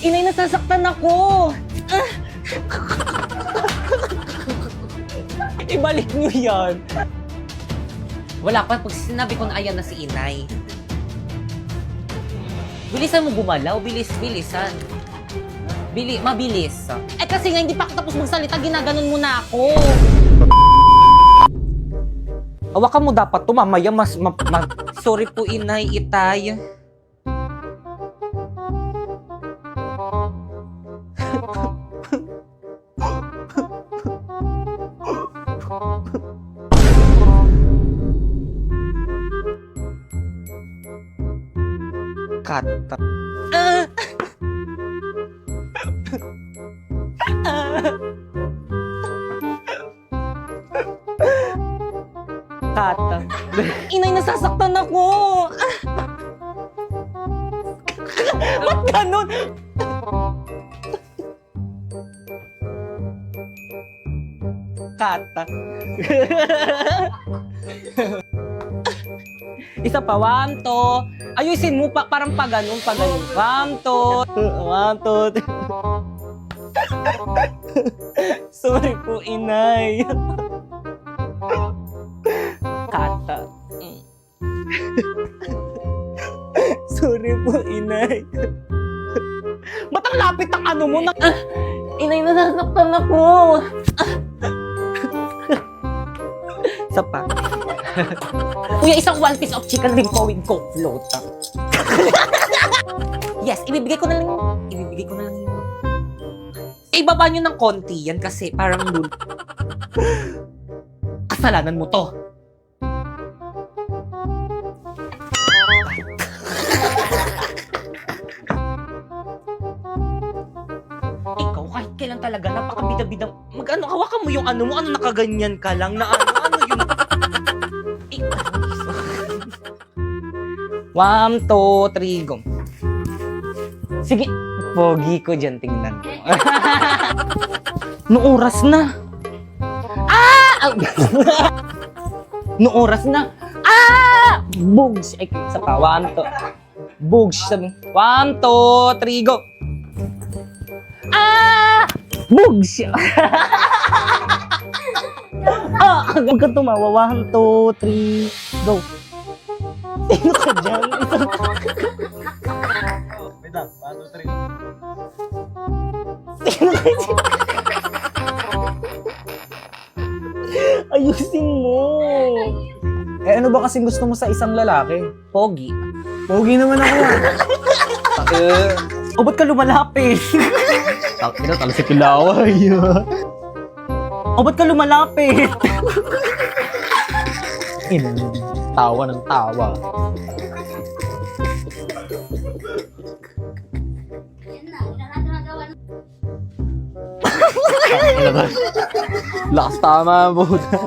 Inay, nasasaktan ako. Ibalik niyo yan. Wala pa pag sinabi ko na ayan na si inay. Bilisan mo gumalaw. Bilisan. Mabilis. Kasi nga hindi pa ako tapos magsalita, ginaganon mo na ako. Hawakan mo dapat to, mamaya sorry po inay, itay. Kata. Kata. Inay, nasasaktan ako. Ba't ganun? Kata. Isa pa, wamto. Ayusin mo pa, parang paganon. Wamto. Sorry po, inay. Kata. Sorry po, inay. Ba't ang lapit ang ano mo? Inay, nasasaktan ako. Isa pa. Kuya, isang one piece of chicken rin po with coke float. Yes, ibibigay ko na lang yun. Ibaba nyo ng konti yan kasi parang dun. Kasalanan mo to. Ikaw, kahit kailan talaga, napakabida-bida. Hawakan mo yung ano mo, nakaganyan ka lang na ano yun. Ikaw. 1, 2, 3, go. Sige, pogi ko dyan, tingnan mo. Noong oras na. Noong oras na. Bugs. Ay, isa pa. 1, 2. Bugs. 1, 2, 3, go. Bugs. Huwag ka tumawa. 1, 2, 3, go. Sino ka dyan? Wait lang, 1, 2, 3. Sino ka dyan? Ayusin mo. Ano ba kasing gusto mo sa isang lalaki? Pogi. Pogi naman ako. O ba't ka lumalapit? Talo si Kilaway. O ba't ka lumalapit? Tawa ng tawa. Lakas tama, buta.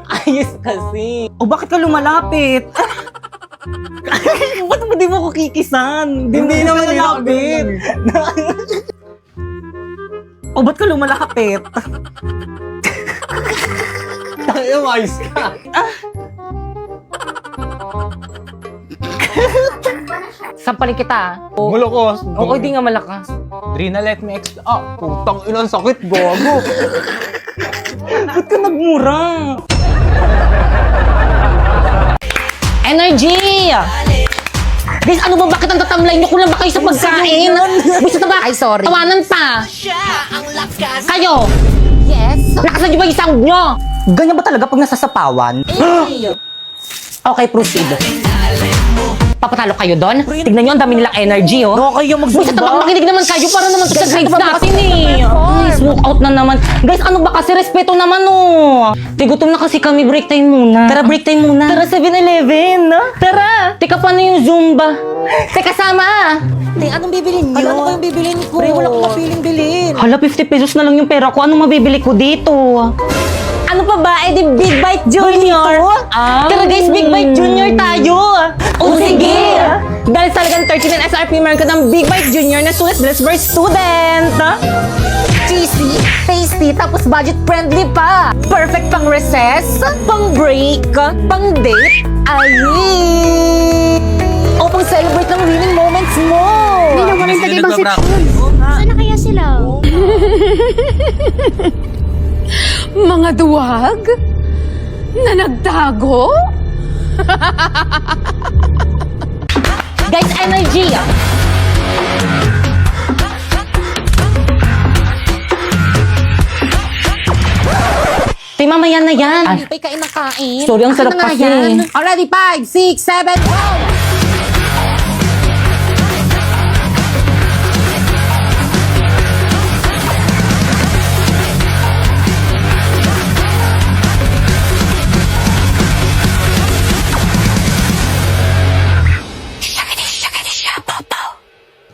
Ayos kasi. O bakit ka lumalapit? Ba't mo di mo ko kikisan? Hindi naman lalapit. O ba't ka lumalapit? Tayo, ayos ka. Sampalin kita. Malakos. Oo, di nga malakas. Drina, let me explain. Putang ilang sakit, gago. Ba't ka nagmura? Energy! Guys, ano ba? Bakit ang tatamlay niyo? Kulang ba kayo sa pagkain? Gusto na ba? Ay, sorry. Tawanan pa. Kayo! Yes? Lakasan niyo ba yung sound niyo? Ganyan ba talaga pag nasasapawan? Okay, proceed. Papatalo kayo doon? Tignan nyo, ang dami nilang energy, oh. Nakakaya Buset naman, makinig naman kayo para naman sa grades natin, eh. Ay, smoke out na naman. Guys, ano ba kasi? Respeto naman, oh. Tigutom na kasi kami, break time muna. Tara, break time muna. Tara, 7-Eleven, no? Tara. Teka, paano yung Zumba? Teka, sama. Te, anong bibilin nyo? Ano kayong bibilin ko? Pre, wala akong kapiling bilhin. Hala, 50 pesos na lang yung pera ko. Anong mabibili ko dito? Ano pa ba? Eh, di Big Bite Junior. Tara guys, Big Bite Junior tayo. O sige. Dahil talagang 39 SRP, meron ka ng Big Bite Junior na sulit dress for student. Cheesy, tasty, tapos budget friendly pa. Perfect pang recess, pang break, pang date. Ay! ibang section. Oo nga. Saan na kaya sila? Mga duwag? Na nagtago? Guys, energy ah. Tay, mamaya na yan. Hindi pa kain ng kain. Sorry, ang sarap na nga kasi. yan? Already, 5, 6, 7, go!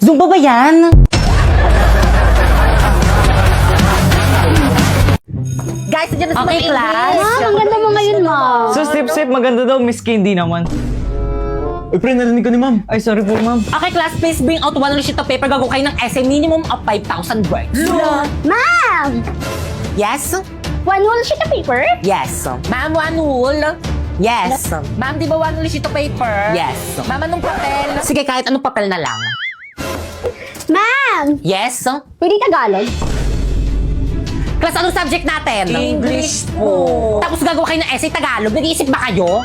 Zumba ba yan? Guys, nandiyan na sa Okay, mga class. English. Ang ganda mo ngayon, ma'am. So, sip, maganda daw, Miss Candy naman. Uy, pre, narinig ko ni ma'am. Ay, sorry po, ma'am. Okay, class, please bring out one sheet of paper. Gagawa kayo ng essay minimum of 5,000 words. Ma'am! Yes? One whole sheet of paper? Yes. Ma'am, one wool? Yes. Ma'am, di ba one wool sheet of paper? Yes. Ma'am, anong papel? Sige, kahit anong papel na lang. Ma'am! Yes? Pwede Tagalog? Class, anong subject natin? English po. Tapos gagawa kayo ng essay Tagalog. Nag-iisip ba kayo?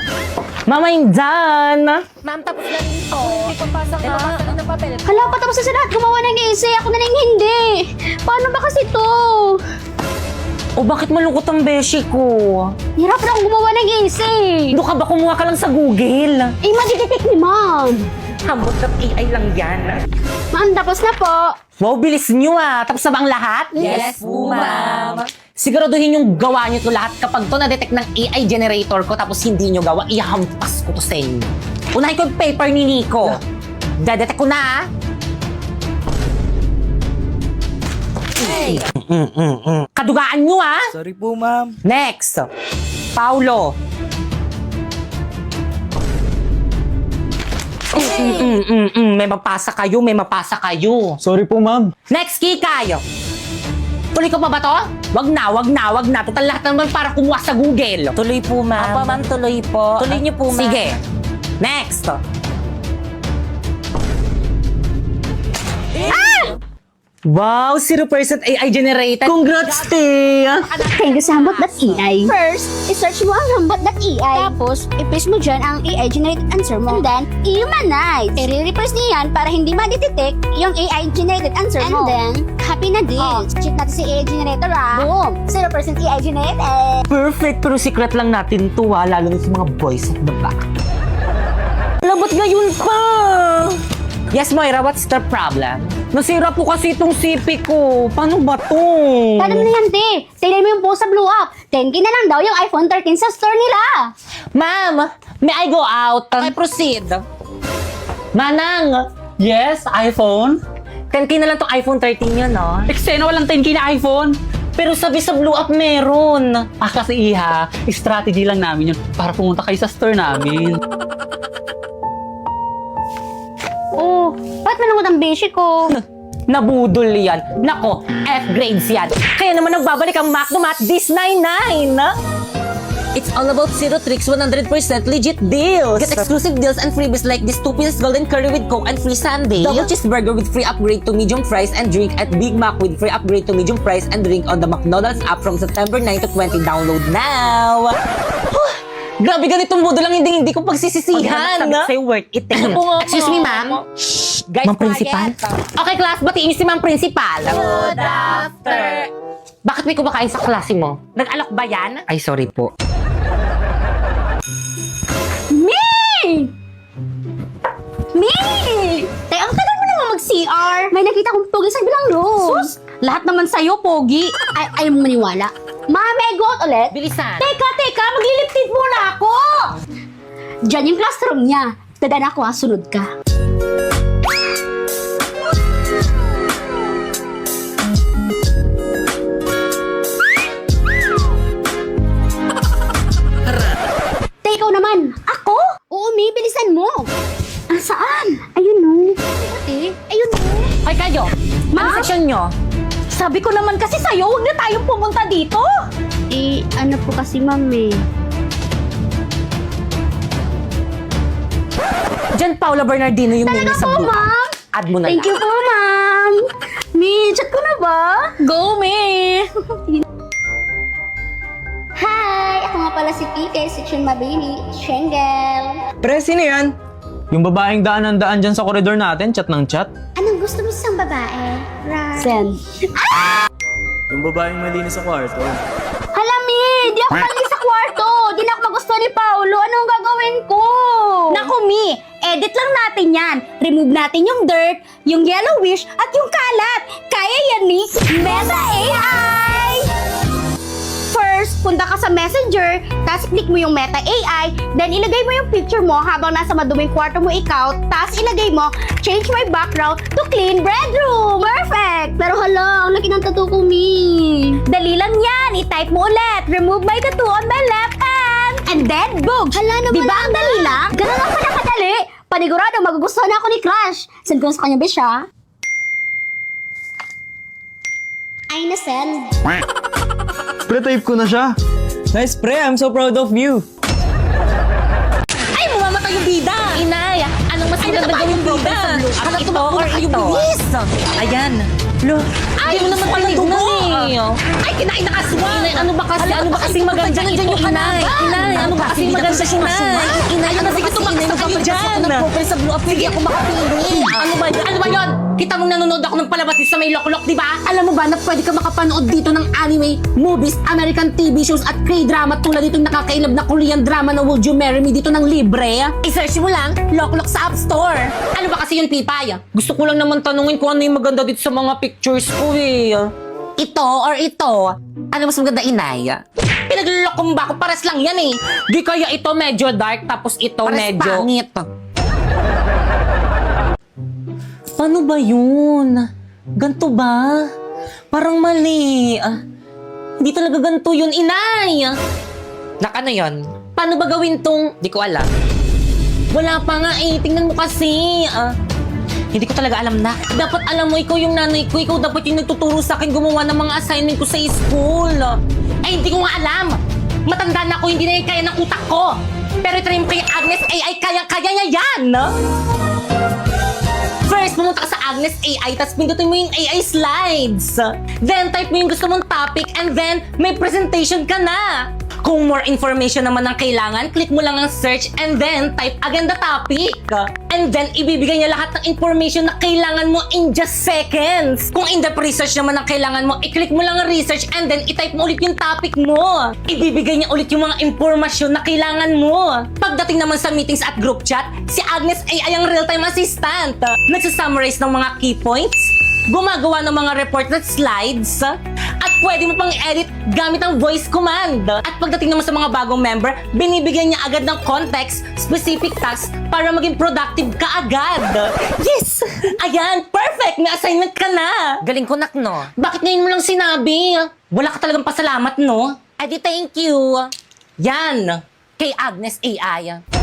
Mama, dyan. Ma'am, tapos na rin ito. Hindi ko pasa nga. Mabasa na ng papel. Hala, patapos na sa lahat. Gumawa ng essay. Ako na lang hindi. Paano ba kasi to? O bakit malungkot ang beshi ko? Hirap na akong gumawa ng essay. Ano ka ba? Kumuha ka lang sa Google. Eh, madidetect ni ma'am. Hambot.ai lang yan. Ma'am, tapos na po. Wow, bilis nyo ah. Tapos na ba ang lahat? Yes po, ma'am. Siguraduhin yung gawa nyo to lahat. Kapag to na-detect ng AI generator ko tapos hindi nyo gawa, ihampas ko to sa inyo. Unahin ko yung paper ni Nico. Dadetect ko na ah. Kadugaan nyo ah. Sorry po, ma'am. Next. Paulo. May mapasa kayo, may mapasa kayo. Sorry po, ma'am. Next, Kikay. Tuloy ko pa ba to? Wag na, wag na, wag na. Total lahat naman para kumuha sa Google. Tuloy po, ma'am. Apa, ma'am, tuloy po. Tuloy niyo po, ma'am. Sige. Next. Wow, 0% AI generated. Congrats, te! Thank you sa hambot.ai. First, i-search mo ang hambot.ai. Tapos, i-paste mo dyan ang AI-generated answer mo. And then, i-humanize. I-reverse niya yan para hindi ma-detect yung AI-generated answer mo. And then, copy na din. Check natin si AI generator Boom! 0% AI generated. Perfect, pero secret lang natin to ha, lalo na sa mga boys at the back. Labat ngayon pa! Yes, Moira, what's the problem? Nasira po kasi itong CP ko. Paano ba to? Paano na yan, te? Tignan mo yung post sa Blue Up. 10K na lang daw yung iPhone 13 sa store nila. Ma'am, may I go out? Okay, proceed. Manang, Yes, iPhone. 10K na lang tong iPhone 13 yun, no? Eksena walang 10K na iPhone. Pero sabi sa Blue Up meron. Ah, kasi iha, strategy lang namin yun para pumunta kayo sa store namin. Oh, ba't malungkot ang beshi ko? Nabudol yan. Nako, F grades yan. Kaya naman nagbabalik ang McDomat this 99. It's all about zero tricks, 100% legit deals. Get exclusive deals and freebies like this 2-piece golden curry with Coke and free sundae. Double cheeseburger with free upgrade to medium fries and drink at Big Mac with free upgrade to medium fries and drink on the McDonald's app from September 9 to 20. Download now! Grabe ganitong modo lang hindi ko pagsisisihan. Sabi ko sa'yo, worth it. Excuse me, ma'am. Guys, Ma'am Principal. Okay, class, batiin niyo si Ma'am Principal. Good after. Bakit may kumakain sa klase mo? Nag-alok ba yan? Ay, sorry po. Me! Me! Tay, ang tagal mo naman mag-CR. May nakita kong pogi sa bilang room. Sus, lahat naman sa'yo, pogi. Ay, ayaw mo maniwala. Mami, I go out ulit? Bilisan. Teka, magliliptid muna ako! Diyan yung classroom niya. Dadan ako ha, sunod ka. Te, ikaw naman. Ako? Oo, May, bilisan mo. Ah, saan? Ayun no. Ayun no. Ay, kayo. Ma'am? Ano section nyo? Sabi ko naman kasi sa'yo, huwag na tayong pumunta dito. Eh, ano po kasi, ma'am eh. Diyan, Paula Bernardino yung Talaga name sa po, Blue. ma'am? Add mo na Thank lang. you po, ma'am. Mi, chat ko na ba? Go, me! Hi! Ako nga pala si PK, Section Mabini, Shengel. Pre, sino yan? Yung babaeng daan dyan sa koridor natin, chat ng chat. Anong gusto mo sa isang babae? Sen. Yung babaeng malinis sa kwarto. Hala, Mi! Di ako mali sa kwarto! Di na ako magustuhan ni Paolo. Anong gagawin ko? Naku, Mi! Edit lang natin yan. Remove natin yung dirt, yung yellowish, at yung kalat. Kaya yan ni Meta AI! First, punta ka sa Messenger, tapos click mo yung Meta AI, then ilagay mo yung picture mo habang nasa maduming kwarto mo ikaw, tapos ilagay mo, change my background to clean bedroom. Perfect! Pero hala, ang laki ng tattoo ko, Mi. Dali lang yan. I-type mo ulit. Remove my tattoo on my left hand. And then, boom! Hala naman. Diba ang dali lang? Ganun lang pala kadali. Panigurado, magugustuhan ako ni Crush. Send ko na sa kanya, Bish, ha? Ay, na-send. Pre, type ko na siya. Nice, pre. I'm so proud of you. Ay, mamamatay yung bida! Inay, anong mas maganda gawing bida? Hanap ito or ito? Ayan. Lo, ay, mo naman pala dugo. Ay, kinain na kaswa. Inay, ano ba kasi maganda ito, inay? Inay, ano ba kasi maganda inay? Inay, ano ba kasi inay? Magpapagyan. Sa blue up, hindi ako makapili. Ano ba yun? Ano ba yun? Kita mong nanonood ako ng palabas sa may loklok, di ba? Alam mo ba na pwede ka makapanood dito ng anime, movies, American TV shows at K-drama tulad ditong nakakailab na Korean drama na Would You Marry Me dito ng libre? I-search mo lang, loklok sa App Store. Ano ba kasi yun, Pipay? Gusto ko lang naman tanungin kung ano yung maganda dito sa mga pictures ko eh. Ito or ito? Ano mas maganda, inay? Pinaglulokong ba ako? Pares lang yan eh. Di kaya ito medyo dark tapos ito Pares medyo... pangit. Paano ba yun? Ganto ba? Parang mali. Hindi talaga ganto yun, inay. Nakano yun? Paano ba gawin tong... Di ko alam. Wala pa nga eh. Tingnan mo kasi. Hindi ko talaga alam na. Dapat alam mo, ikaw yung nanay ko. Ikaw dapat yung nagtuturo sa akin gumawa ng mga assignment ko sa school. Eh, hindi ko nga alam. Matanda na ako, hindi na yung kaya ng utak ko. Pero ito rin kay Agnes AI, kaya niya yan. First, pumunta ka sa Agnes AI, tapos pindutin mo yung AI slides. Then, type mo yung gusto mong topic, and then, may presentation ka na. Kung more information naman ang kailangan, click mo lang ang search, and then, type again the topic. And then, ibibigay niya lahat ng information na kailangan mo in just seconds. Kung in-depth research naman ang kailangan mo, i-click mo lang ang research, and then, i-type mo ulit yung topic mo. Ibibigay niya ulit yung mga impormasyon na kailangan mo. Pagdating naman sa meetings at group chat, si Agnes AI ang real-time assistant. Nagsasummarize ng mga key points, gumagawa ng mga report at slides, at pwede mo pang i-edit gamit ang voice command. At pagdating naman sa mga bagong member, binibigyan niya agad ng context, specific tasks para maging productive ka agad. Yes! Ayan, perfect! May assignment ka na! Galing ko, nak, no? Bakit ngayon mo lang sinabi? Wala ka talagang pasalamat, no? Edi thank you. Yan, kay Agnes AI.